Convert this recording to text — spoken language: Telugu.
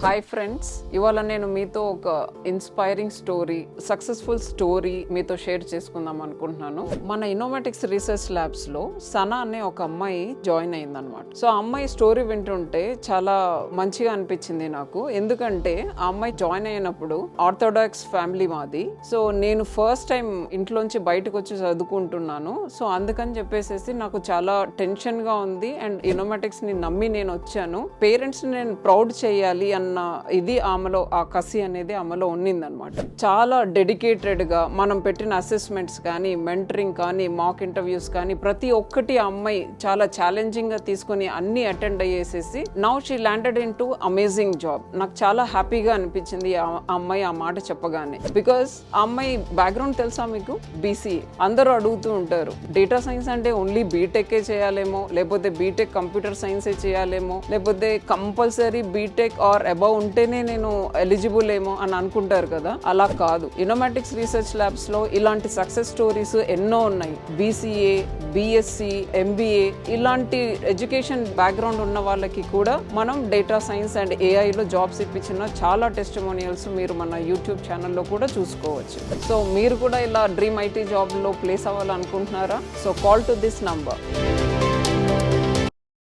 హాయ్ ఫ్రెండ్స్, ఇవాళ నేను మీతో ఒక ఇన్స్పైరింగ్ స్టోరీ, సక్సెస్ఫుల్ స్టోరీ మీతో షేర్ చేసుకుందాం అనుకుంటున్నాను. మన ఇన్నోవాటిక్స్ రీసెర్చ్ ల్యాబ్స్ లో సనా అనే ఒక అమ్మాయి జాయిన్ అయిందనమాట. సో ఆ అమ్మాయి స్టోరీ వింటుంటే చాలా మంచిగా అనిపించింది నాకు. ఎందుకంటే ఆ అమ్మాయి జాయిన్ అయినప్పుడు ఆర్థోడాక్స్ ఫ్యామిలీ మాది. సో నేను ఫస్ట్ టైం ఇంట్లోంచి బయటకు వచ్చి చదువుకుంటున్నాను. సో అందుకని చెప్పేసి నాకు చాలా టెన్షన్ గా ఉంది. అండ్ ఇన్నోవాటిక్స్ ని నమ్మి నేను వచ్చాను. పేరెంట్స్ ని నేను ప్రౌడ్ చేయాలి అన్న ఇది ఆమెలో, ఆ కసి అనేది ఆమెలో ఉన్నిందనమాట. చాలా డెడికేటెడ్ గా మనం పెట్టిన అసెస్మెంట్స్ కానీ, మెంటరింగ్ కానీ, మాక్ ఇంటర్వ్యూస్ కానీ ప్రతి ఒక్కటి ఆ అమ్మాయి చాలా ఛాలెంజింగ్ గా తీసుకుని అన్ని అటెండ్ అయ్యేసేసి now she landed into amazing job. నాకు చాలా హ్యాపీగా అనిపించింది ఆ అమ్మాయి ఆ మాట చెప్పగానే. బికాస్ ఆ అమ్మాయి బ్యాక్గ్రౌండ్ తెలుసా మీకు? బీసీ. అందరూ అడుగుతూ ఉంటారు, డేటా సైన్స్ అంటే ఓన్లీ బీటెక్కే చేయాలేమో, లేకపోతే బీటెక్ కంప్యూటర్ సైన్సే చేయాలేమో, లేకపోతే కంపల్సరీ బీటెక్ ఆర్ అబౌవ్ ఉంటేనే నేను ఎలిజిబుల్ ఏమో అని అనుకుంటారు కదా. అలా కాదు. ఇన్నోవాటిక్స్ రీసెర్చ్ ల్యాబ్స్ లో ఇలాంటి సక్సెస్ స్టోరీస్ ఎన్నో ఉన్నాయి. బీసీఏ, బీఎస్సీ, ఎంబీఏ ఇలాంటి ఎడ్యుకేషన్ బ్యాక్గ్రౌండ్ ఉన్న వాళ్ళకి కూడా మనం డేటా సైన్స్ అండ్ ఏఐలో జాబ్స్ ఇప్పించిన చాలా టెస్టిమోనియల్స్ మీరు మన యూట్యూబ్ ఛానల్లో కూడా చూసుకోవచ్చు. సో మీరు కూడా ఇలా డ్రీమ్ ఐటీ జాబ్ లో ప్లేస్ అవ్వాలనుకుంటున్నారా? So call to this number.